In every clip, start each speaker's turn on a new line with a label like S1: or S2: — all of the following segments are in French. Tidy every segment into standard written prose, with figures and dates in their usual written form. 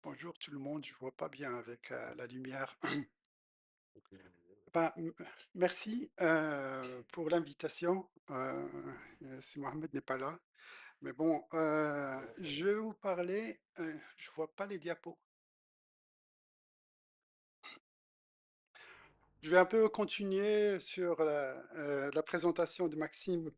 S1: Bonjour tout le monde, je vois pas bien avec la lumière. Ben, merci pour l'invitation. Si Mohamed n'est pas là. Mais bon, je vais vous parler. Je vois pas les diapos. Je vais un peu continuer sur la présentation de Maxime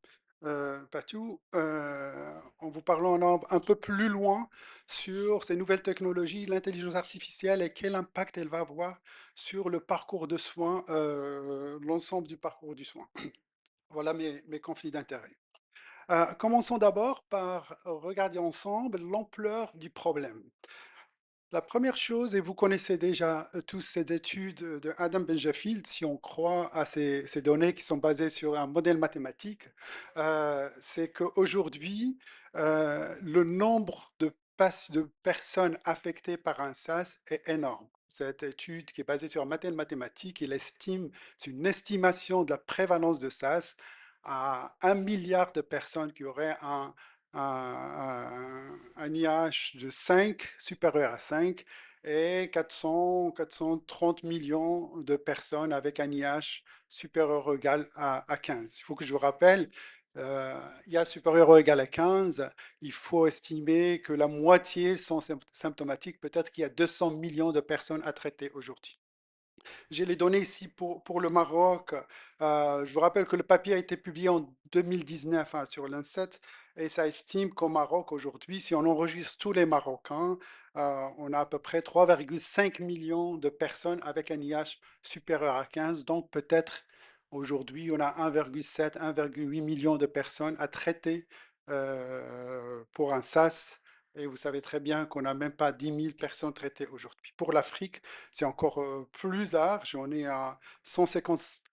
S1: Patou, en vous parlant un peu plus loin sur ces nouvelles technologies, l'intelligence artificielle et quel impact elle va avoir sur le parcours de soins, l'ensemble du parcours du soin. Voilà mes conflits d'intérêts. Commençons d'abord par regarder ensemble l'ampleur du problème. La première chose, et vous connaissez déjà tous ces études de Adam Benjafield, si on croit à ces données qui sont basées sur un modèle mathématique, c'est qu'aujourd'hui, le nombre de personnes affectées par un SaaS est énorme. Cette étude qui est basée sur un modèle mathématique, c'est une estimation de la prévalence de SaaS à 1 milliard de personnes qui auraient un IH de 5 supérieur à 5 et 430 millions de personnes avec un IH supérieur ou égal à 15. Il faut que je vous rappelle, IH supérieur ou égal à 15, il faut estimer que la moitié sont symptomatiques. Peut-être qu'il y a 200 millions de personnes à traiter aujourd'hui. J'ai les données ici pour le Maroc. Je vous rappelle que le papier a été publié en 2019 hein, sur l'Inset et ça estime qu'au Maroc aujourd'hui, si on enregistre tous les Marocains, on a à peu près 3,5 millions de personnes avec un IH supérieur à 15. Donc peut-être aujourd'hui, on a 1,7, 1,8 millions de personnes à traiter pour un SAS. Et vous savez très bien qu'on n'a même pas 10 000 personnes traitées aujourd'hui. Pour l'Afrique, c'est encore plus large. On est à 150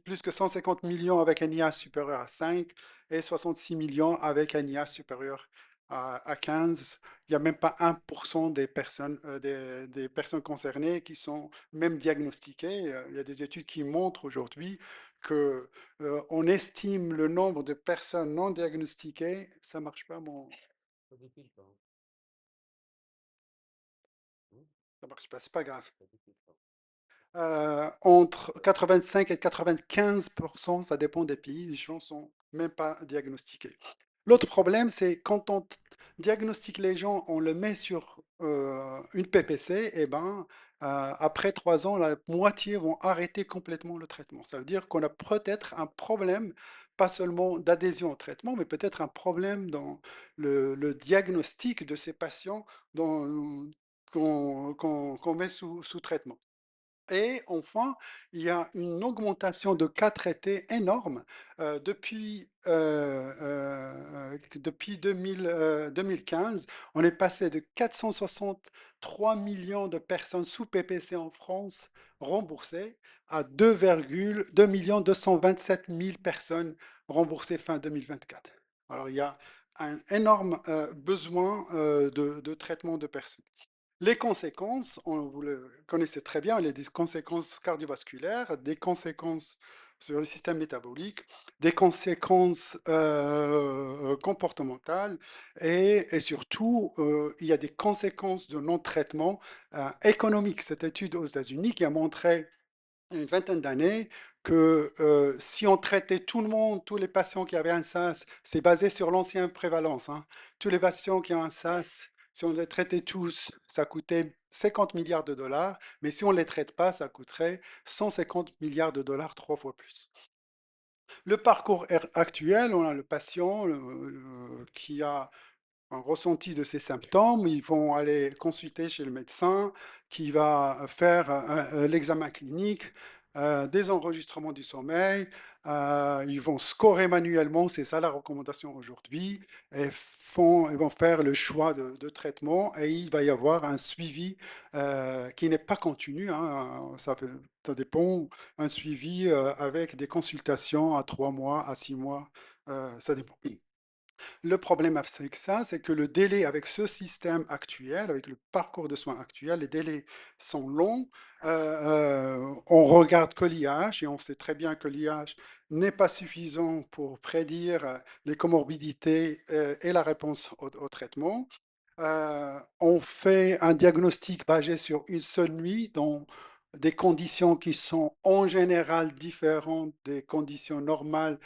S1: plus que 150 millions avec un IA supérieur à 5 et 66 millions avec un IA supérieur à 15. Il n'y a même pas 1% des personnes concernées qui sont même diagnostiquées. Il y a des études qui montrent aujourd'hui que on estime le nombre de personnes non diagnostiquées. Ça marche pas, ça marche pas, c'est pas grave. Entre 85 et 95%, ça dépend des pays, les gens sont même pas diagnostiqués. L'autre problème, c'est quand on diagnostique les gens, on le met sur une PPC, et ben, après 3 ans, la moitié vont arrêter complètement le traitement. Ça veut dire qu'on a peut-être un problème, pas seulement d'adhésion au traitement, mais peut-être un problème dans le diagnostic de ces patients qu'on met sous traitement. Et enfin, il y a une augmentation de cas traités énorme depuis 2015. On est passé de 463 millions de personnes sous PPC en France remboursées à 2 227 000 personnes remboursées fin 2024. Alors, il y a un énorme besoin de traitement de personnes. Les conséquences, vous le connaissez très bien, il y a des conséquences cardiovasculaires, des conséquences sur le système métabolique, des conséquences comportementales et surtout, il y a des conséquences de non-traitement économique. Cette étude aux États-Unis qui a montré une vingtaine d'années que si on traitait tout le monde, tous les patients qui avaient un SARS, c'est basé sur l'ancienne prévalence, hein. Tous les patients qui ont un SARS, si on les traitait tous, ça coûtait 50 milliards de dollars, mais si on ne les traite pas, ça coûterait 150 milliards de dollars, 3 fois plus. Le parcours actuel, on a le patient qui a un ressenti de ces symptômes, ils vont aller consulter chez le médecin qui va faire l'examen clinique, des enregistrements du sommeil, ils vont scorer manuellement, c'est ça la recommandation aujourd'hui, et ils vont faire le choix de traitement et il va y avoir un suivi qui n'est pas continu, hein, ça dépend, un suivi avec des consultations à 3 mois, à 6 mois, ça dépend. Le problème avec ça, c'est que le délai avec ce système actuel, avec le parcours de soins actuel, les délais sont longs. On regarde que l'IH et on sait très bien que l'IH n'est pas suffisant pour prédire les comorbidités et la réponse au traitement. On fait un diagnostic basé sur une seule nuit dans des conditions qui sont en général différentes des conditions normales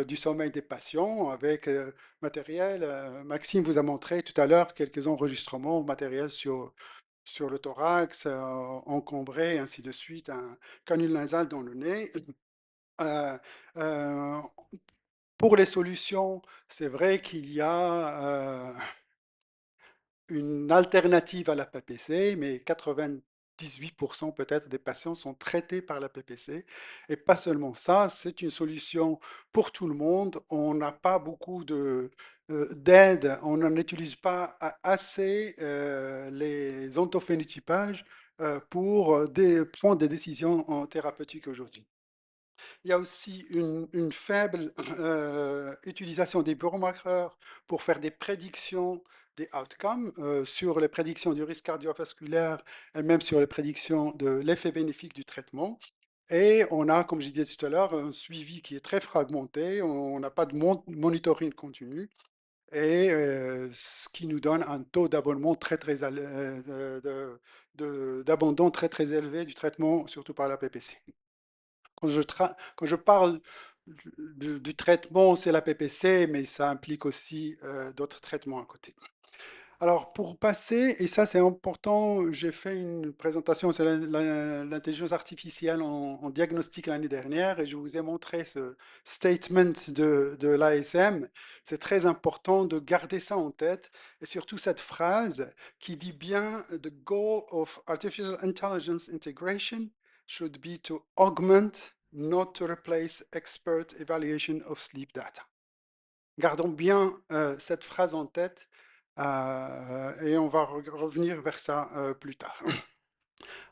S1: du sommeil des patients avec matériel. Maxime vous a montré tout à l'heure quelques enregistrements matériels sur le thorax, encombré, ainsi de suite, un canule nasal dans le nez. Euh, euh, pour les solutions, c'est vrai qu'il y a une alternative à la PPC, mais 98% peut-être des patients sont traités par la PPC. Et pas seulement ça, c'est une solution pour tout le monde. On n'a pas beaucoup d'aide, on n'en utilise pas assez les ontophénotypages pour prendre des décisions en thérapeutique aujourd'hui. Il y a aussi une faible utilisation des biomarqueurs pour faire des prédictions des outcomes sur les prédictions du risque cardiovasculaire et même sur les prédictions de l'effet bénéfique du traitement. Et on a, comme je disais tout à l'heure, un suivi qui est très fragmenté, on n'a pas de monitoring continu, et ce qui nous donne un taux d'abandon d'abandon très très élevé du traitement, surtout par la PPC. Quand je parle du traitement, c'est la PPC, mais ça implique aussi d'autres traitements à côté. Alors, pour passer, et ça c'est important, j'ai fait une présentation sur l'intelligence artificielle en diagnostic l'année dernière et je vous ai montré ce statement de l'ASM. C'est très important de garder ça en tête et surtout cette phrase qui dit bien The goal of artificial intelligence integration should be to augment, not to replace expert evaluation of sleep data. Gardons bien cette phrase en tête et on va revenir vers ça plus tard.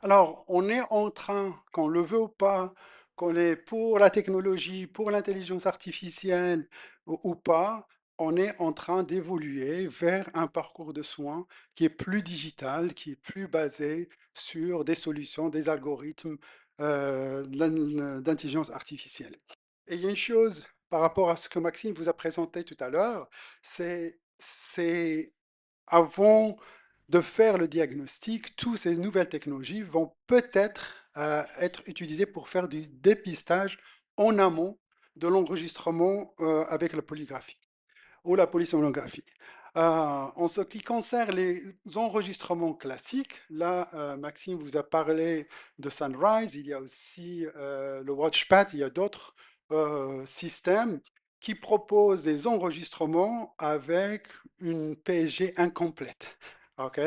S1: Alors, on est en train, qu'on le veut ou pas, qu'on est pour la technologie, pour l'intelligence artificielle ou pas, on est en train d'évoluer vers un parcours de soins qui est plus digital, qui est plus basé sur des solutions, des algorithmes d'intelligence artificielle. Et il y a une chose par rapport à ce que Maxime vous a présenté tout à l'heure, c'est avant de faire le diagnostic, toutes ces nouvelles technologies vont peut-être être utilisées pour faire du dépistage en amont de l'enregistrement avec la polygraphie ou la polysomnographie. En ce qui concerne les enregistrements classiques, là, Maxime vous a parlé de Sunrise, il y a aussi le Watchpad, il y a d'autres systèmes qui proposent des enregistrements avec une PSG incomplète. OK?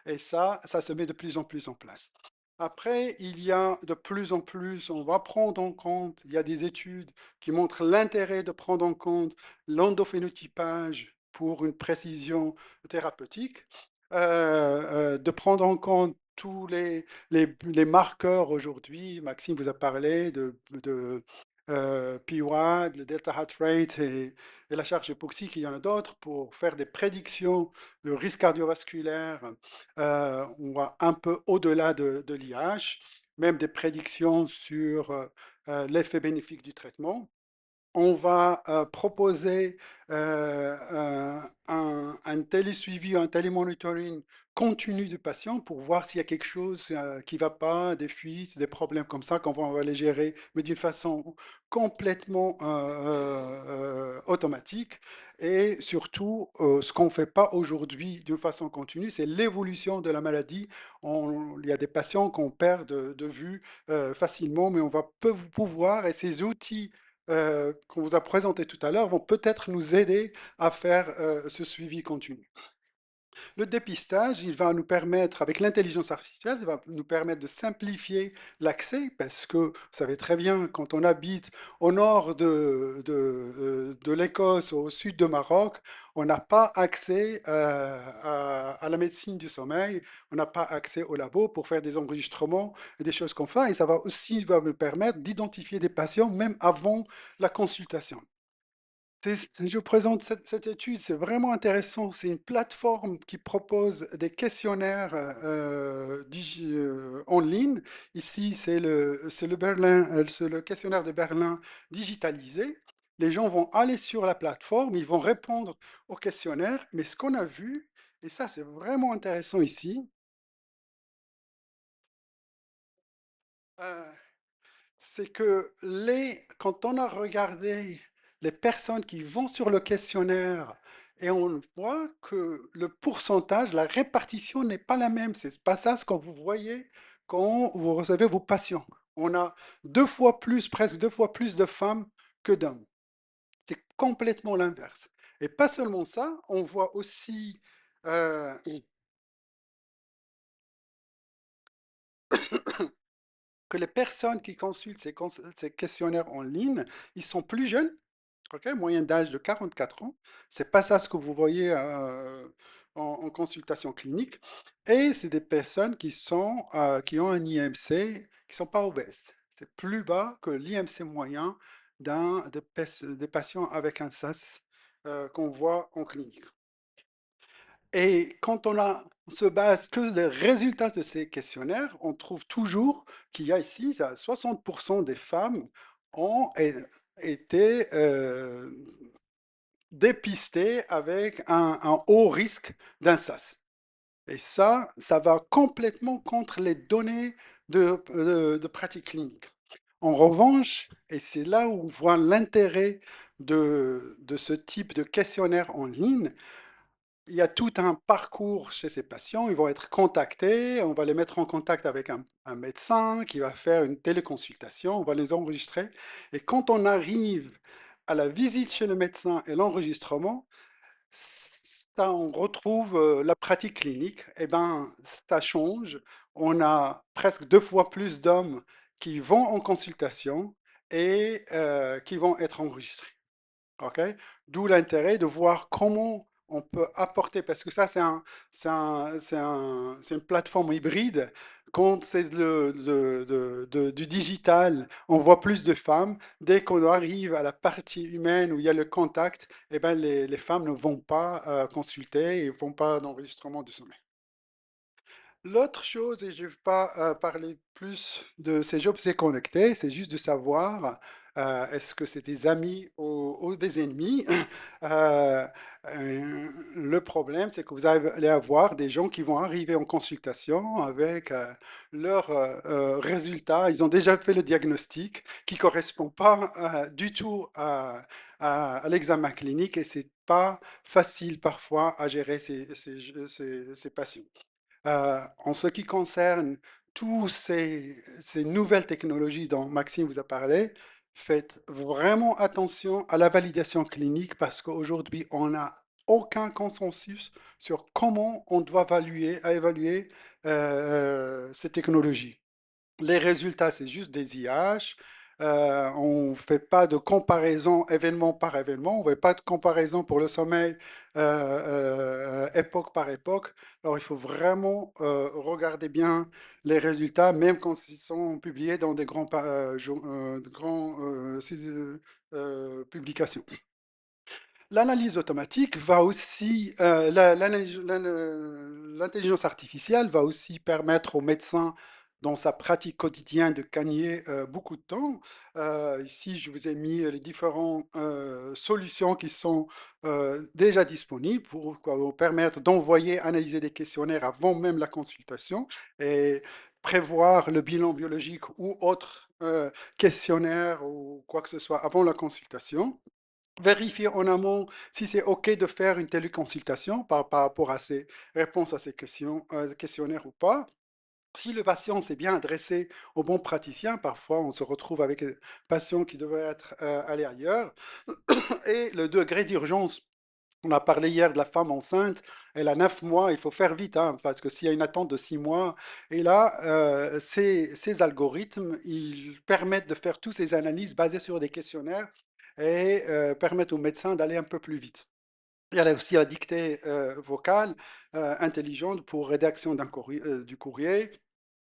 S1: Et ça se met de plus en plus en place. Après, il y a de plus en plus, on va prendre en compte, il y a des études qui montrent l'intérêt de prendre en compte l'endophénotypage pour une précision thérapeutique, de prendre en compte tous les marqueurs aujourd'hui. Maxime vous a parlé de PWAD, le delta heart rate et la charge hypoxique, il y en a d'autres pour faire des prédictions de risque cardiovasculaire. On va un peu au-delà de l'IH, même des prédictions sur l'effet bénéfique du traitement. On va proposer un télésuivi, un télémonitoring continu du patient pour voir s'il y a quelque chose qui ne va pas, des fuites, des problèmes comme ça, qu'on va les gérer, mais d'une façon complètement automatique. Et surtout, ce qu'on ne fait pas aujourd'hui d'une façon continue, c'est l'évolution de la maladie. Il y a des patients qu'on perd de vue facilement, mais on va pouvoir, et ces outils qu'on vous a présenté tout à l'heure vont peut-être nous aider à faire ce suivi continu. Le dépistage, il va nous permettre, avec l'intelligence artificielle, il va nous permettre de simplifier l'accès parce que vous savez très bien, quand on habite au nord de l'Écosse, au sud de Maroc, on n'a pas accès à la médecine du sommeil, on n'a pas accès au labo pour faire des enregistrements et des choses comme ça. Et ça va aussi nous permettre d'identifier des patients même avant la consultation. Je vous présente cette étude, c'est vraiment intéressant. C'est une plateforme qui propose des questionnaires en ligne. Ici, c'est c'est le questionnaire de Berlin digitalisé. Les gens vont aller sur la plateforme, ils vont répondre au questionnaire, mais ce qu'on a vu, Et ça, c'est vraiment intéressant ici. euh, c'est que quand on a regardé les personnes qui vont sur le questionnaire et on voit que le pourcentage, la répartition n'est pas la même. C'est pas ça ce que vous voyez quand vous recevez vos patients. On a deux fois plus, presque deux fois plus de femmes que d'hommes. C'est complètement l'inverse. Et pas seulement ça, on voit aussi que les personnes qui consultent ces questionnaires en ligne, ils sont plus jeunes. Ok, moyenne d'âge de 44 ans. C'est pas ça ce que vous voyez en consultation clinique. Et c'est des personnes qui ont un IMC, qui sont pas obèses. C'est plus bas que l'IMC moyen des patients avec un SAS qu'on voit en clinique. Et quand on se base que les résultats de ces questionnaires, on trouve toujours qu'il y a ici, 60% des femmes ont été dépistées avec un haut risque d'un SAS. Et ça va complètement contre les données de pratique clinique. En revanche, et c'est là où on voit l'intérêt de ce type de questionnaire en ligne, il y a tout un parcours chez ces patients. Ils vont être contactés, on va les mettre en contact avec un médecin qui va faire une téléconsultation, on va les enregistrer. Et quand on arrive à la visite chez le médecin et l'enregistrement, ça, on retrouve la pratique clinique. Eh ben, ça change. On a presque deux fois plus d'hommes qui vont en consultation et qui vont être enregistrés. OK? D'où l'intérêt de voir comment on peut apporter, parce que ça, c'est une plateforme hybride. Quand c'est du digital, on voit plus de femmes. Dès qu'on arrive à la partie humaine où il y a le contact, eh ben les femmes ne vont pas consulter et ne font pas d'enregistrement de sommeil. L'autre chose, et je ne vais pas parler plus de ces objets connectés, c'est juste de savoir est-ce que c'est des amis ou des ennemis. Euh, le problème, c'est que vous allez avoir des gens qui vont arriver en consultation avec leurs résultats. Ils ont déjà fait le diagnostic qui ne correspond pas du tout à l'examen clinique et c'est pas facile parfois à gérer ces patients. En ce qui concerne tous ces nouvelles technologies dont Maxime vous a parlé, faites vraiment attention à la validation clinique parce qu'aujourd'hui, on n'a aucun consensus sur comment on doit évaluer ces technologies. Les résultats, c'est juste des IH. On ne fait pas de comparaison événement par événement. On ne fait pas de comparaison pour le sommeil époque par époque. Alors, il faut vraiment regarder bien les résultats, même quand ils sont publiés dans des publications. L'analyse automatique va aussi, l'intelligence artificielle va aussi permettre au médecin dans sa pratique quotidienne de gagner beaucoup de temps. Ici, je vous ai mis les différentes solutions qui sont déjà disponibles pour quoi, vous permettre d'envoyer, analyser des questionnaires avant même la consultation et prévoir le bilan biologique ou autre questionnaire ou quoi que ce soit avant la consultation. Vérifier en amont si c'est OK de faire une téléconsultation par rapport à ces réponses à ces questionnaires ou pas. Si le patient s'est bien adressé au bon praticien, parfois on se retrouve avec un patient qui devrait être allé ailleurs. Et le degré d'urgence, on a parlé hier de la femme enceinte, elle a 9 mois, il faut faire vite, hein, parce que s'il y a une attente de 6 mois, et là, ces algorithmes, ils permettent de faire toutes ces analyses basées sur des questionnaires et permettent aux médecins d'aller un peu plus vite. Il y a aussi la dictée vocale intelligente pour rédaction du courrier,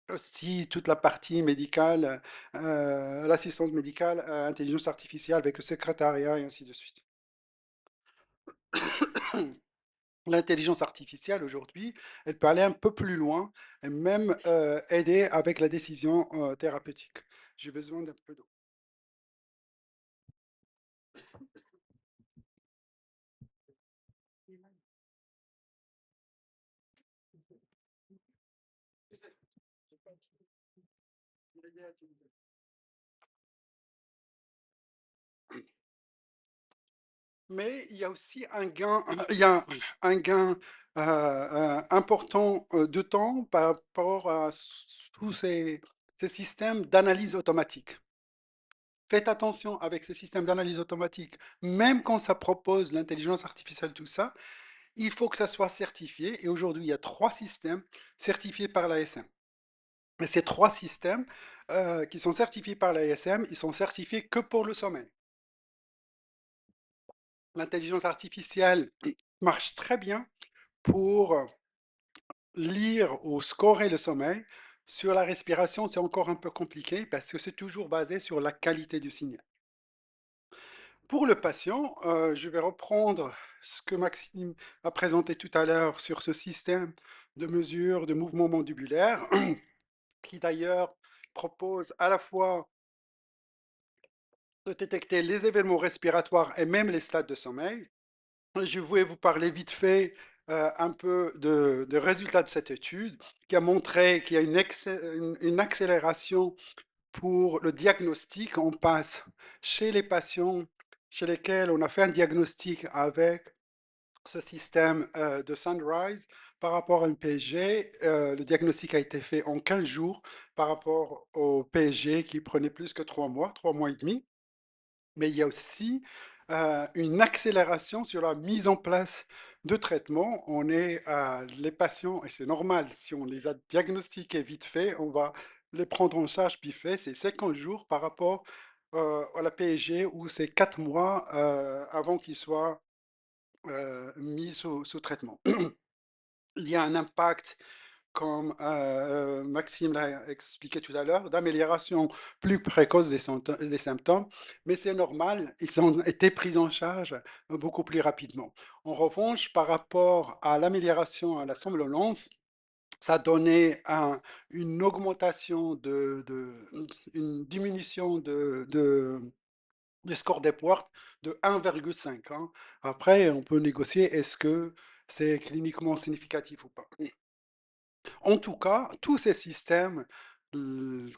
S1: aussi toute la partie médicale, l'assistance médicale, intelligence artificielle avec le secrétariat et ainsi de suite. L'intelligence artificielle aujourd'hui, elle peut aller un peu plus loin et même aider avec la décision thérapeutique. J'ai besoin d'un peu d'eau. Mais il y a aussi un gain, il y a un gain important de temps par rapport à tous ces systèmes d'analyse automatique. Faites attention avec ces systèmes d'analyse automatique, même quand ça propose l'intelligence artificielle, tout ça, il faut que ça soit certifié. Et aujourd'hui, il y a trois systèmes certifiés par l'ASM. Et ces trois systèmes qui sont certifiés par l'ASM, ils sont certifiés que pour le sommeil. L'intelligence artificielle marche très bien pour lire ou scorer le sommeil. Sur la respiration, c'est encore un peu compliqué parce que c'est toujours basé sur la qualité du signal. Pour le patient, je vais reprendre ce que Maxime a présenté tout à l'heure sur ce système de mesure de mouvement mandibulaire, qui d'ailleurs propose à la fois de détecter les événements respiratoires et même les stades de sommeil. Je voulais vous parler vite fait un peu de résultats de cette étude qui a montré qu'il y a une accélération pour le diagnostic. On passe chez les patients chez lesquels on a fait un diagnostic avec ce système de Sunrise par rapport à une PSG. Le diagnostic a été fait en 15 jours par rapport au PSG qui prenait plus que 3 mois et demi. Mais il y a aussi une accélération sur la mise en place de traitements. On est les patients, et c'est normal, si on les a diagnostiqués vite fait, on va les prendre en charge vite fait. C'est 50 jours par rapport à la PSG où c'est 4 mois avant qu'ils soient mis sous traitement. Il y a un impact comme Maxime l'a expliqué tout à l'heure, d'amélioration plus précoce des symptômes, mais c'est normal, ils ont été pris en charge beaucoup plus rapidement. En revanche, par rapport à l'amélioration à la somnolence, ça donnait une augmentation une diminution du score d'Epworth de 1,5, hein. Après, on peut négocier, est-ce que c'est cliniquement significatif ou pas. En tout cas, tous ces systèmes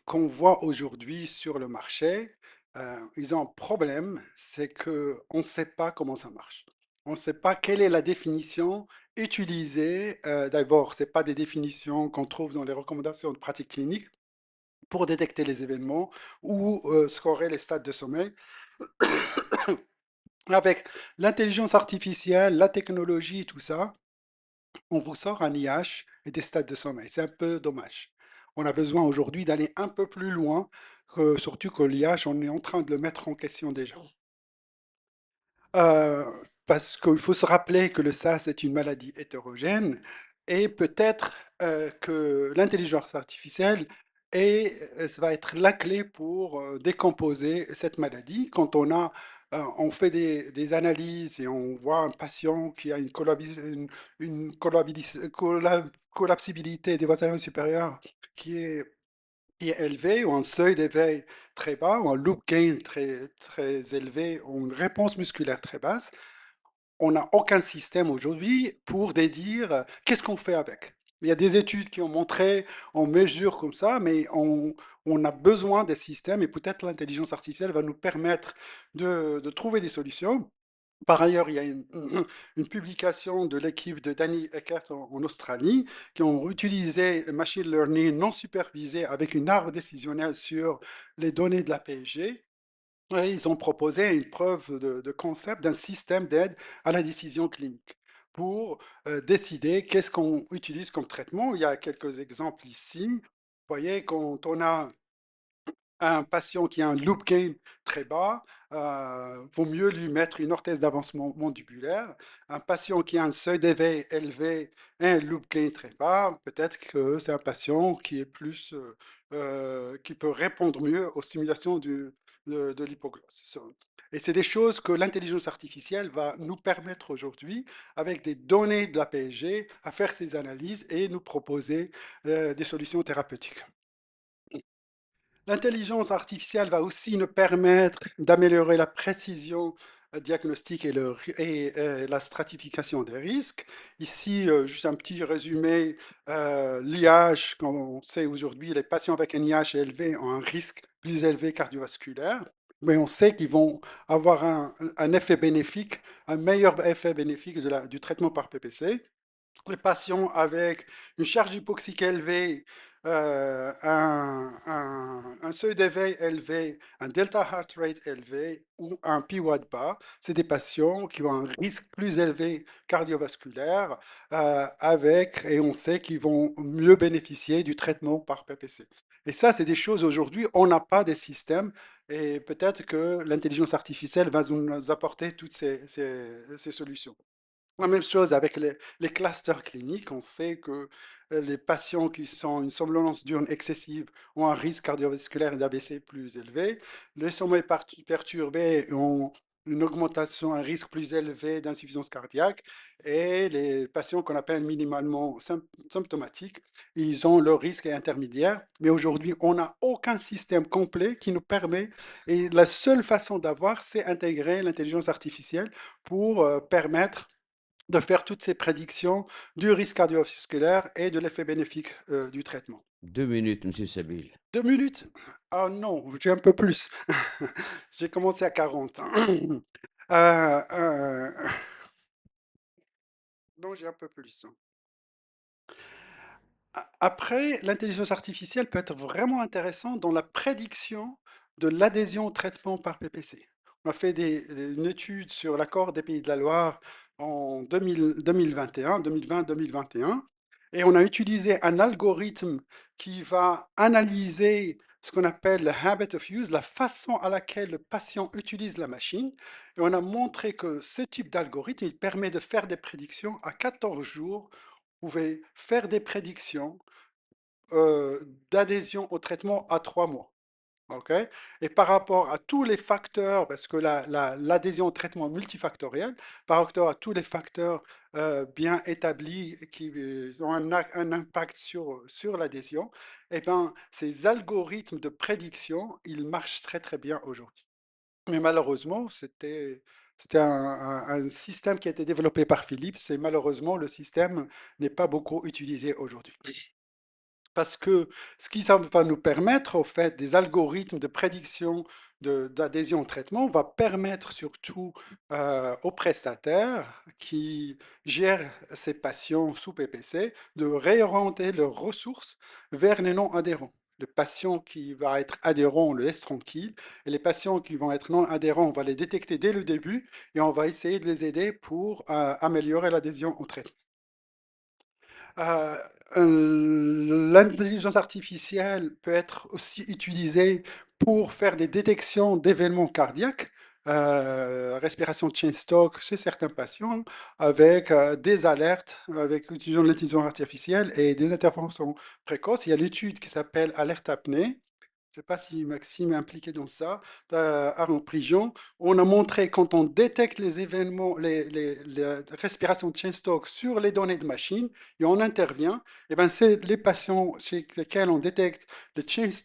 S1: qu'on voit aujourd'hui sur le marché, ils ont un problème, c'est qu'on ne sait pas comment ça marche. On ne sait pas quelle est la définition utilisée. D'abord, ce n'est pas des définitions qu'on trouve dans les recommandations de pratique clinique pour détecter les événements ou scorer les stades de sommeil. Avec l'intelligence artificielle, la technologie, tout ça, on vous sort un IH et des stades de sommeil. C'est un peu dommage. On a besoin aujourd'hui d'aller un peu plus loin, surtout que l'IH, on est en train de le mettre en question déjà. Euh, Parce qu'il faut se rappeler que le SAS est une maladie hétérogène et peut-être que l'intelligence artificielle ça va être la clé pour décomposer cette maladie. Quand on fait des analyses et on voit un patient qui a une collapsibilité des voies aériennes supérieures qui est élevé, ou un seuil d'éveil très bas, ou un loop gain très élevé, ou une réponse musculaire très basse, on n'a aucun système aujourd'hui pour dire qu'est-ce qu'on fait avec. Il y a des études qui ont montré, on mesure comme ça, mais on a besoin des systèmes et peut-être l'intelligence artificielle va nous permettre de trouver des solutions. Par ailleurs, il y a une publication de l'équipe de Danny Eckert en Australie qui ont utilisé machine learning non supervisé avec une arbre décisionnelle sur les données de la PSG. Et ils ont proposé une preuve de concept d'un système d'aide à la décision clinique pour décider qu'est-ce qu'on utilise comme traitement. Il y a quelques exemples ici. Vous voyez, quand on a un patient qui a un loop gain très bas, vaut mieux lui mettre une orthèse d'avancement mandibulaire. Un patient qui a un seuil d'éveil élevé et un loop gain très bas, peut-être que c'est un patient qui est qui peut répondre mieux aux stimulations de l'hypoglosse. Et c'est des choses que l'intelligence artificielle va nous permettre aujourd'hui, avec des données de la PSG, à faire ces analyses et nous proposer des solutions thérapeutiques. L'intelligence artificielle va aussi nous permettre d'améliorer la précision diagnostic et la stratification des risques. Ici, juste un petit résumé, l'IH, comme on sait aujourd'hui, les patients avec un IH élevé ont un risque plus élevé cardiovasculaire, mais on sait qu'ils vont avoir un effet bénéfique, un meilleur effet bénéfique du traitement par PPC. Les patients avec une charge hypoxique élevée, un seuil d'éveil élevé, un delta heart rate élevé ou un PWAD bas, c'est des patients qui ont un risque plus élevé cardiovasculaire et on sait qu'ils vont mieux bénéficier du traitement par PPC. Et ça, c'est des choses aujourd'hui, on n'a pas des systèmes et peut-être que l'intelligence artificielle va nous apporter toutes ces solutions. La même chose avec les clusters cliniques. On sait que les patients qui sont une somnolence diurne excessive ont un risque cardiovasculaire et d'AVC plus élevé. Les sommeils perturbés ont une augmentation, un risque plus élevé d'insuffisance cardiaque. Et les patients qu'on appelle minimalement symptomatiques, ils ont leur risque est intermédiaire. Mais aujourd'hui, on n'a aucun système complet qui nous permet. Et la seule façon d'avoir, c'est intégrer l'intelligence artificielle pour permettre de faire toutes ces prédictions du risque cardiovasculaire et de l'effet bénéfique du traitement.
S2: 2 minutes, monsieur Sabil.
S1: 2 minutes? Ah non, j'ai un peu plus. J'ai commencé à 40. Euh, euh, non, j'ai un peu plus. Après, l'intelligence artificielle peut être vraiment intéressante dans la prédiction de l'adhésion au traitement par PPC. On a fait une étude sur l'accord des Pays de la Loire en 2021, 2020-2021, et on a utilisé un algorithme qui va analyser ce qu'on appelle le habit of use, la façon à laquelle le patient utilise la machine, et on a montré que ce type d'algorithme, il permet de faire des prédictions à 14 jours. Vous pouvez faire des prédictions d'adhésion au traitement à 3 mois. OK. Et par rapport à tous les facteurs, parce que l'adhésion au traitement est multifactorielle, par rapport à tous les facteurs bien établis qui ont un impact sur l'adhésion, eh ben, ces algorithmes de prédiction, ils marchent très très bien aujourd'hui. Mais malheureusement, c'était un système qui a été développé par Philips et malheureusement, le système n'est pas beaucoup utilisé aujourd'hui. Parce que ce qui ça va nous permettre, au fait, des algorithmes de prédiction d'adhésion au traitement, va permettre surtout aux prestataires qui gèrent ces patients sous PPC de réorienter leurs ressources vers les non-adhérents. Le patient qui va être adhérent, on le laisse tranquille, et les patients qui vont être non adhérents, on va les détecter dès le début et on va essayer de les aider pour améliorer l'adhésion au traitement. Euh, L'intelligence artificielle peut être aussi utilisée pour faire des détections d'événements cardiaques, respiration de chain stock chez certains patients, avec des alertes, avec l'utilisation de l'intelligence artificielle et des interventions précoces. Il y a l'étude qui s'appelle Alerte apnée. Je ne sais pas si Maxime est impliqué dans ça, Arnaud Prigent. On a montré quand on détecte les événements, les respirations de chain stock sur les données de machine et on intervient, et ben c'est les patients chez lesquels on détecte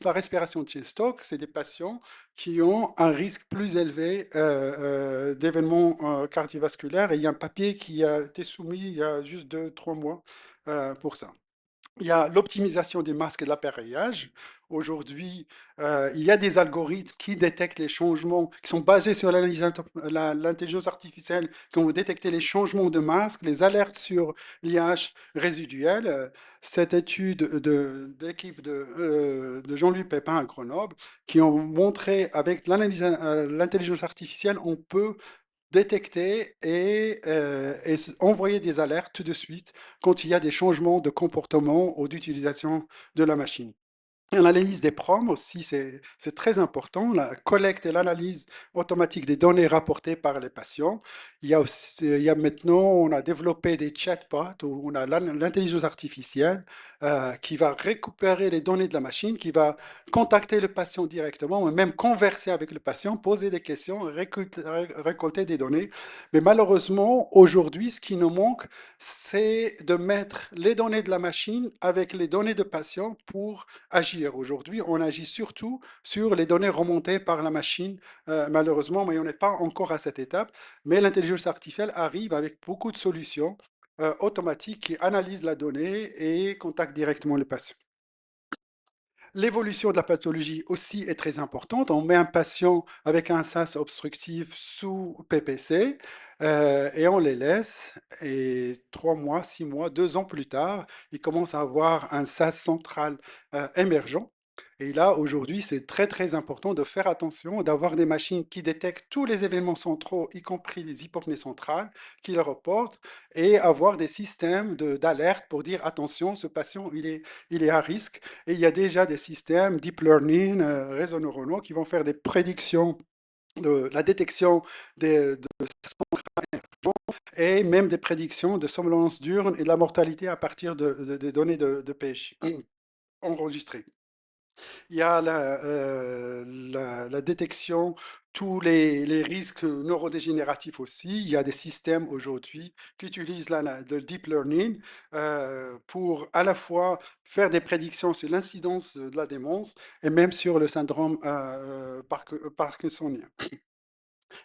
S1: la respiration de chain stock, c'est des patients qui ont un risque plus élevé d'événements cardiovasculaires. Et il y a un papier qui a été soumis il y a juste 2, 3 mois pour ça. Il y a l'optimisation des masques et de l'appareillage. Aujourd'hui, il y a des algorithmes qui détectent les changements, qui sont basés sur l'intelligence artificielle, qui vont détecter les changements de masques, les alertes sur l'IH résiduel. Cette étude de l'équipe de Jean-Louis Pépin à Grenoble, qui ont montré avec l'intelligence artificielle, on peut détecter et envoyer des alertes tout de suite quand il y a des changements de comportement ou d'utilisation de la machine. L'analyse des prompts aussi, c'est très important. La collecte et l'analyse automatique des données rapportées par les patients. Il y a maintenant, on a développé des chatbots où on a l'intelligence artificielle qui va récupérer les données de la machine, qui va contacter le patient directement, ou même converser avec le patient, poser des questions, récolter des données. Mais malheureusement, aujourd'hui, ce qui nous manque, c'est de mettre les données de la machine avec les données de patient pour agir agir. Aujourd'hui, on agit surtout sur les données remontées par la machine, malheureusement, mais on n'est pas encore à cette étape. Mais l'intelligence artificielle arrive avec beaucoup de solutions automatiques qui analysent la donnée et contactent directement le patient. L'évolution de la pathologie aussi est très importante. On met un patient avec un sas obstructif sous PPC et on les laisse. Et 3 mois, 6 mois, 2 ans plus tard, ils commencent à avoir un sas central émergent. Et là, aujourd'hui, c'est très très important de faire attention, d'avoir des machines qui détectent tous les événements centraux, y compris les hypopnées centrales, qui les reportent, et avoir des systèmes d'alerte pour dire attention, ce patient, il est à risque et il y a déjà des systèmes deep learning, réseaux neuronaux qui vont faire des prédictions de la détection de et même des prédictions de somnolence diurne et de la mortalité à partir des données de pêche enregistrées. Il y a la détection, tous les risques neurodégénératifs aussi. Il y a des systèmes aujourd'hui qui utilisent le deep learning pour à la fois faire des prédictions sur l'incidence de la démence et même sur le syndrome parkinsonien.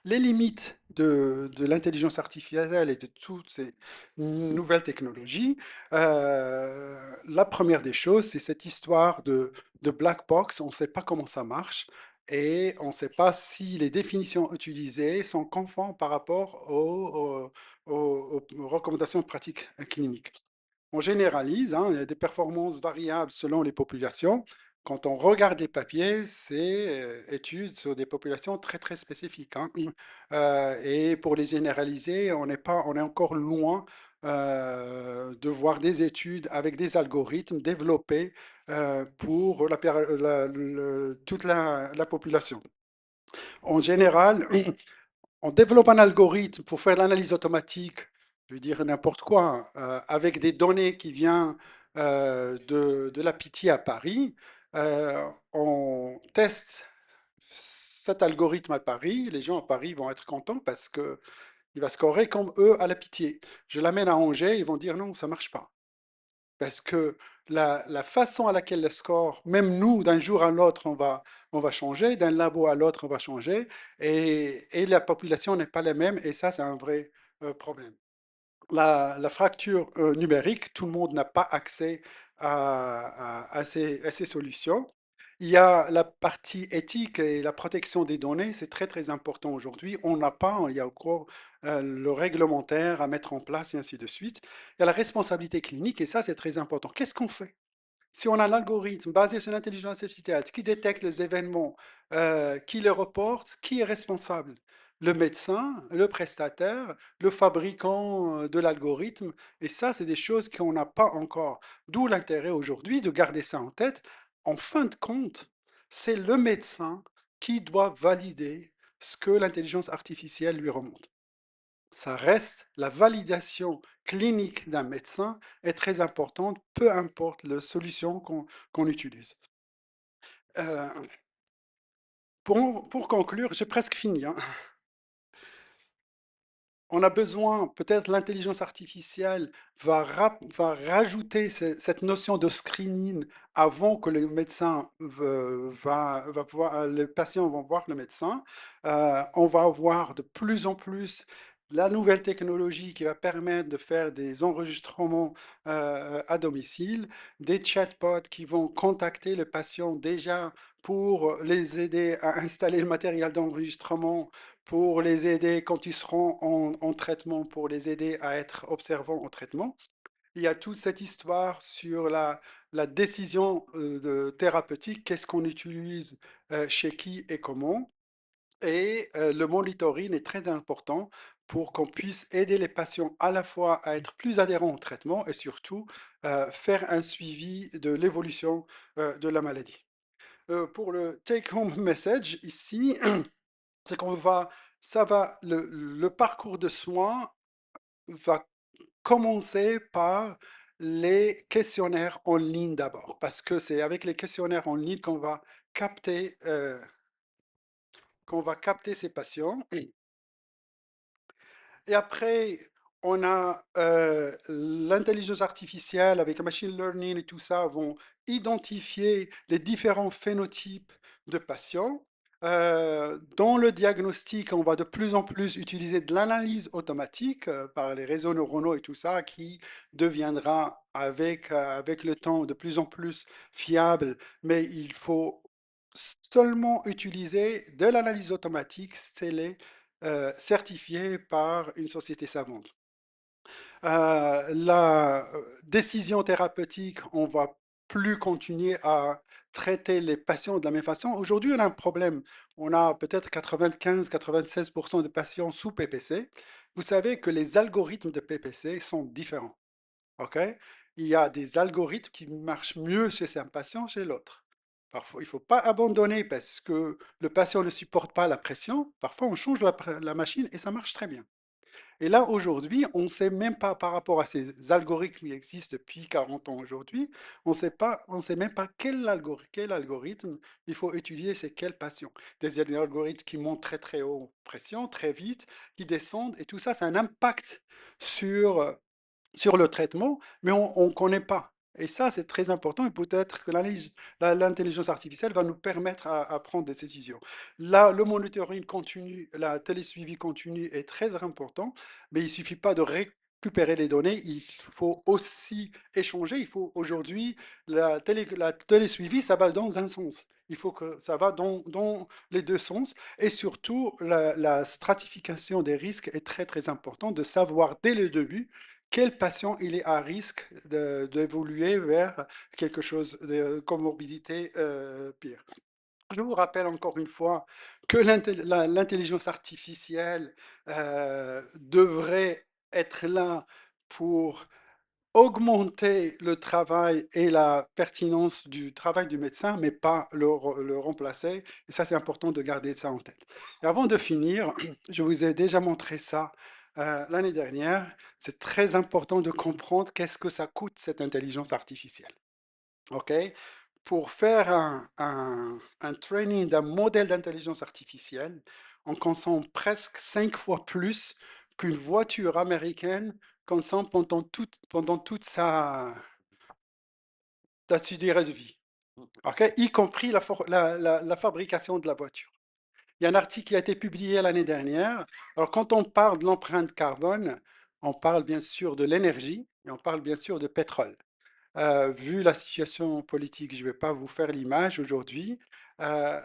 S1: Les limites de l'intelligence artificielle et de toutes ces nouvelles technologies, la première des choses, c'est cette histoire de black box. On ne sait pas comment ça marche et on ne sait pas si les définitions utilisées sont conformes par rapport aux recommandations de pratique clinique. On généralise, hein, il y a des performances variables selon les populations. Quand on regarde les papiers, c'est études sur des populations très très spécifiques, hein. Et pour les généraliser, on est encore loin de voir des études avec des algorithmes développés pour toute la population. En général, on développe un algorithme pour faire de l'analyse automatique, je veux dire n'importe quoi, avec des données qui viennent de la Pitié à Paris. On teste cet algorithme à Paris. Les gens à Paris vont être contents parce qu'il va scorer comme eux à la Pitié. Je l'amène à Angers, ils vont dire non, ça marche pas. Parce que la façon à laquelle le score, même nous, d'un jour à l'autre, on va changer, d'un labo à l'autre, on va changer, et la population n'est pas la même, et ça, c'est un vrai problème. La fracture numérique, tout le monde n'a pas accès à ces solutions. Il y a la partie éthique et la protection des données, c'est très très important aujourd'hui. On n'a pas, il y a encore le réglementaire à mettre en place et ainsi de suite. Il y a la responsabilité clinique et ça c'est très important. Qu'est-ce qu'on fait? Si on a un algorithme basé sur l'intelligence artificielle qui détecte les événements, qui les reporte, qui est responsable? Le médecin, le prestataire, le fabricant de l'algorithme. Et ça, c'est des choses qu'on n'a pas encore. D'où l'intérêt aujourd'hui de garder ça en tête. En fin de compte, c'est le médecin qui doit valider ce que l'intelligence artificielle lui remonte. Ça reste la validation clinique d'un médecin est très importante, peu importe la solution qu'on utilise. Euh, pour conclure, j'ai presque fini, hein. On a besoin, peut-être l'intelligence artificielle va rajouter cette notion de screening avant que le médecin va pouvoir, les patients vont voir le médecin. On va avoir de plus en plus la nouvelle technologie qui va permettre de faire des enregistrements à domicile, des chatbots qui vont contacter le patient déjà pour les aider à installer le matériel d'enregistrement pour les aider quand ils seront en traitement, pour les aider à être observants en traitement. Il y a toute cette histoire sur la décision thérapeutique, qu'est-ce qu'on utilise chez qui et comment. Et le monitoring est très important pour qu'on puisse aider les patients à la fois à être plus adhérents au traitement et surtout faire un suivi de l'évolution de la maladie. Pour le take-home message ici, c'est qu'on va, le parcours de soins va commencer par les questionnaires en ligne d'abord, parce que c'est avec les questionnaires en ligne qu'on va capter ces patients. Et après, on a l'intelligence artificielle avec le machine learning et tout ça vont identifier les différents phénotypes de patients. Dans le diagnostic, on va de plus en plus utiliser de l'analyse automatique par les réseaux neuronaux et tout ça qui deviendra avec le temps de plus en plus fiable, mais il faut seulement utiliser de l'analyse automatique certifiée par une société savante. La décision thérapeutique, on va plus continuer à traiter les patients de la même façon. Aujourd'hui, on a un problème. On a peut-être 95-96% de patients sous PPC. Vous savez que les algorithmes de PPC sont différents. OK? Il y a des algorithmes qui marchent mieux chez un patient, chez l'autre. Parfois, il ne faut pas abandonner parce que le patient ne supporte pas la pression. Parfois, on change la machine et ça marche très bien. Et là, aujourd'hui, on ne sait même pas par rapport à ces algorithmes qui existent depuis 40 ans aujourd'hui, on sait même pas quel algorithme il faut utiliser chez quel patient. Des algorithmes qui montent très très haut pression, très vite, qui descendent, et tout ça, c'est un impact sur, sur le traitement, mais on ne connaît pas. Et ça, c'est très important, et peut-être que l'intelligence artificielle va nous permettre à prendre des décisions. Là, le monitoring continu, la télésuivi continu est très important, mais il ne suffit pas de récupérer les données, il faut aussi échanger. Il faut aujourd'hui, la télésuivi, ça va dans un sens. Il faut que ça va dans les deux sens. Et surtout, la stratification des risques est très, très importante, de savoir dès le début quel patient il est à risque d'évoluer vers quelque chose de comorbidité pire. Je vous rappelle encore une fois que l'intelligence artificielle devrait être là pour augmenter le travail et la pertinence du travail du médecin, mais pas le remplacer. Et ça, c'est important de garder ça en tête. Et avant de finir, je vous ai déjà montré ça l'année dernière. C'est très important de comprendre qu'est-ce que ça coûte, cette intelligence artificielle. OK? Pour faire un training d'un modèle d'intelligence artificielle, on consomme presque 5 fois plus qu'une voiture américaine consomme pendant toute sa durée de vie. OK? Y compris la fabrication de la voiture. Il y a un article qui a été publié l'année dernière. Alors, quand on parle de l'empreinte carbone, on parle bien sûr de l'énergie et on parle bien sûr de pétrole. Vu la situation politique, je ne vais pas vous faire l'image aujourd'hui. Euh,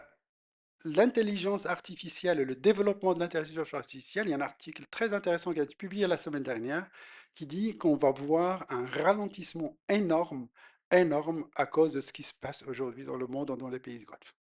S1: L'intelligence artificielle et le développement de l'intelligence artificielle, il y a un article très intéressant qui a été publié la semaine dernière qui dit qu'on va voir un ralentissement énorme, énorme à cause de ce qui se passe aujourd'hui dans le monde, dans les pays du Golfe.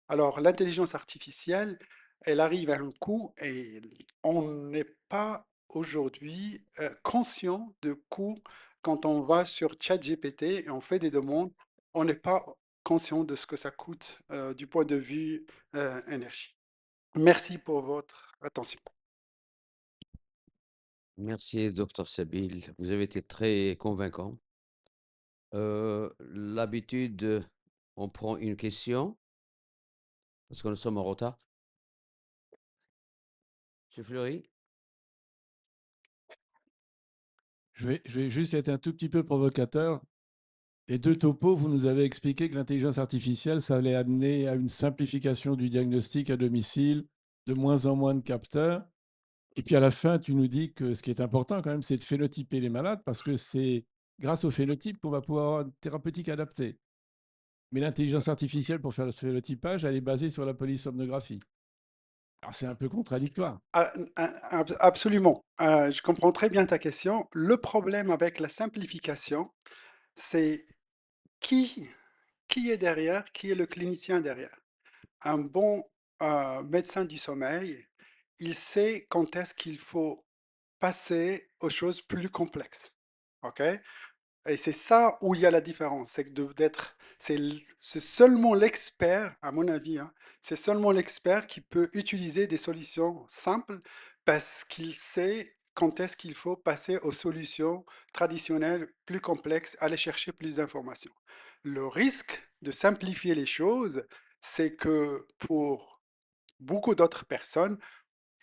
S1: Alors, l'intelligence artificielle, elle arrive à un coût et on n'est pas aujourd'hui conscient de coût quand on va sur ChatGPT et on fait des demandes, on n'est pas conscient de ce que ça coûte du point de vue énergie. Merci pour votre attention.
S2: Merci, docteur Sabil. Vous avez été très convaincant. L'habitude, on prend une question parce que nous sommes en retard. Monsieur Fleury?
S3: Je vais juste être un tout petit peu provocateur. Les deux topos, vous nous avez expliqué que l'intelligence artificielle, ça allait amener à une simplification du diagnostic à domicile, de moins en moins de capteurs. Et puis à la fin, tu nous dis que ce qui est important quand même, c'est de phénotyper les malades parce que c'est grâce au phénotype qu'on va pouvoir avoir une thérapeutique adaptée. Mais l'intelligence artificielle pour faire le phénotypage, elle est basée sur la polysomnographie. Alors c'est un peu contradictoire.
S1: Absolument. Je comprends très bien ta question. Le problème avec la simplification, c'est qui, qui est derrière, qui est le clinicien derrière. Un bon médecin du sommeil, il sait quand est-ce qu'il faut passer aux choses plus complexes. OK? Et c'est ça où il y a la différence, c'est que c'est seulement l'expert, à mon avis, hein, c'est seulement l'expert qui peut utiliser des solutions simples parce qu'il sait quand est-ce qu'il faut passer aux solutions traditionnelles plus complexes, aller chercher plus d'informations. Le risque de simplifier les choses, c'est que pour beaucoup d'autres personnes,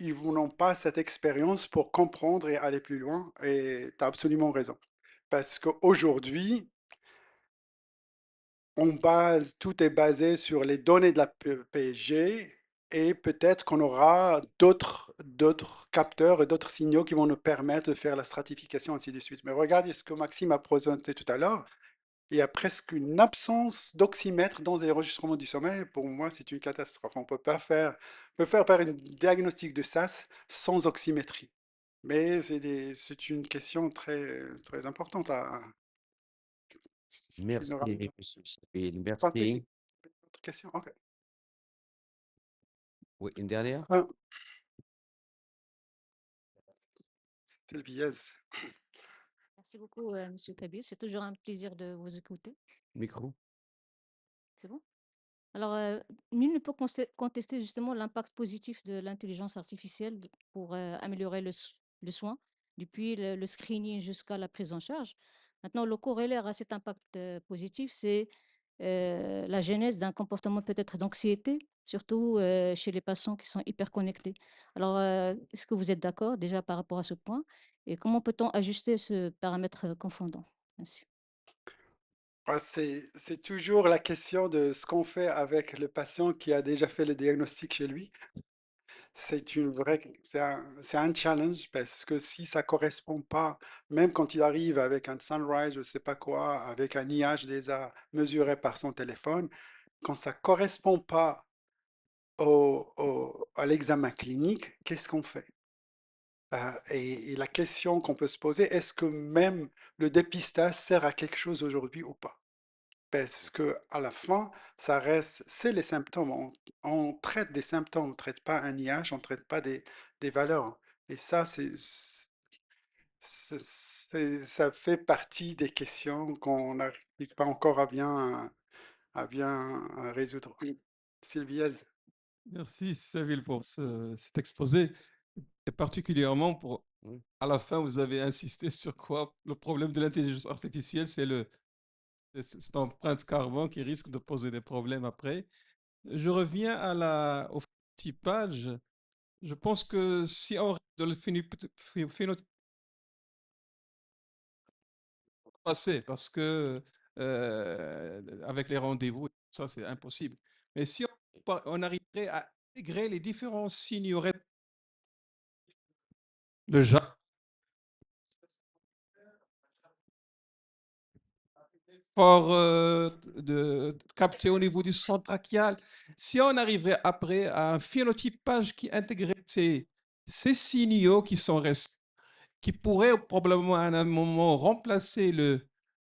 S1: ils n'ont pas cette expérience pour comprendre et aller plus loin. Et tu as absolument raison. Parce qu'aujourd'hui, tout est basé sur les données de la PSG et peut-être qu'on aura d'autres capteurs et d'autres signaux qui vont nous permettre de faire la stratification, ainsi de suite. Mais regardez ce que Maxime a présenté tout à l'heure. Il y a presque une absence d'oxymètre dans les enregistrements du sommeil. Pour moi, c'est une catastrophe. On ne peut pas faire, on peut faire un diagnostic de SAS sans oxymétrie. Mais c'est une question très, très importante il
S2: Merci,
S1: n'aura
S2: monsieur Sabine.
S1: pas fait
S2: Merci.
S1: d'autres questions. Ok.
S2: Oui, une dernière?
S1: Ah, c'était le biaise.
S4: Merci beaucoup, Monsieur Kabir. C'est toujours un plaisir de vous écouter.
S2: Micro?
S4: C'est bon? Alors, nul ne peut contester justement l'impact positif de l'intelligence artificielle pour améliorer le soin, depuis le screening jusqu'à la prise en charge. Maintenant, le corollaire à cet impact positif, c'est la genèse d'un comportement peut-être d'anxiété, surtout chez les patients qui sont hyper connectés. Alors, est-ce que vous êtes d'accord déjà par rapport à ce point? Et comment peut-on ajuster ce paramètre confondant? Merci.
S1: C'est toujours la question de ce qu'on fait avec le patient qui a déjà fait le diagnostic chez lui. C'est un challenge parce que si ça correspond pas, même quand il arrive avec un Sunrise, je sais pas quoi, avec un IH déjà mesuré par son téléphone, quand ça correspond pas à l'examen clinique, qu'est-ce qu'on fait? Et la question qu'on peut se poser, est-ce que même le dépistage sert à quelque chose aujourd'hui ou pas? Parce que à la fin, ça reste, c'est les symptômes. On traite des symptômes, on ne traite pas un IH, on ne traite pas des valeurs. Et ça, ça fait partie des questions qu'on n'arrive pas encore à bien résoudre. Oui. Sylvie.
S5: Merci, Saville, pour cet exposé. Et particulièrement pour,
S2: Oui.
S5: à la fin, vous avez insisté sur quoi? Le problème de l'intelligence artificielle, c'est cette empreinte carbone qui risque de poser des problèmes après. Je reviens au phénotypage. Je pense que si on reste dans le phénotype passé, parce que avec les rendez-vous, ça c'est impossible. Mais si on arriverait à intégrer les différents signes, le genre, fort de capter au niveau du centre trachial. Si on arriverait après à un phénotypage qui intégrait ces signaux qui sont restés, qui pourraient probablement à un moment remplacer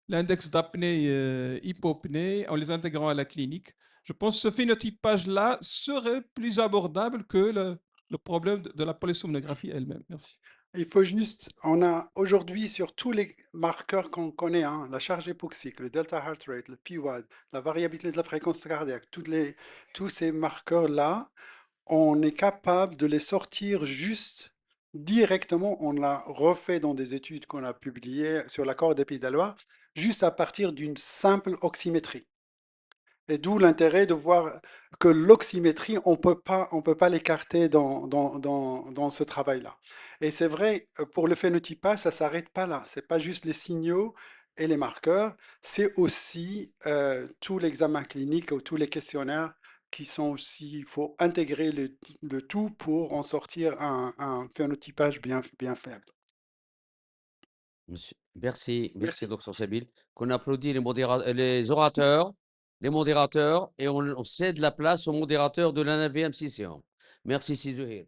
S5: l'index d'apnée hypopnée en les intégrant à la clinique, je pense que ce phénotypage-là serait plus abordable que le problème de la polysomnographie elle-même. Merci.
S1: Il faut juste, on a aujourd'hui sur tous les marqueurs qu'on connaît, hein, la charge hypoxique, le delta heart rate, le PWAD, la variabilité de la fréquence cardiaque, tous ces marqueurs-là, on est capable de les sortir juste directement. On l'a refait dans des études qu'on a publiées sur l'accord des Pays de la Loire, juste à partir d'une simple oxymétrie. Et d'où l'intérêt de voir que l'oxymétrie, on peut pas l'écarter dans ce travail-là. Et c'est vrai, pour le phénotypage, ça ne s'arrête pas là. Ce n'est pas juste les signaux et les marqueurs, c'est aussi tout l'examen clinique ou tous les questionnaires qui sont aussi, il faut intégrer le tout pour en sortir un phénotypage bien faible.
S2: Merci,
S1: Merci.
S2: docteur Sabine. Qu'on applaudit les modérateurs, et on cède la place aux modérateurs de la 9e session. Merci, Sizuhir.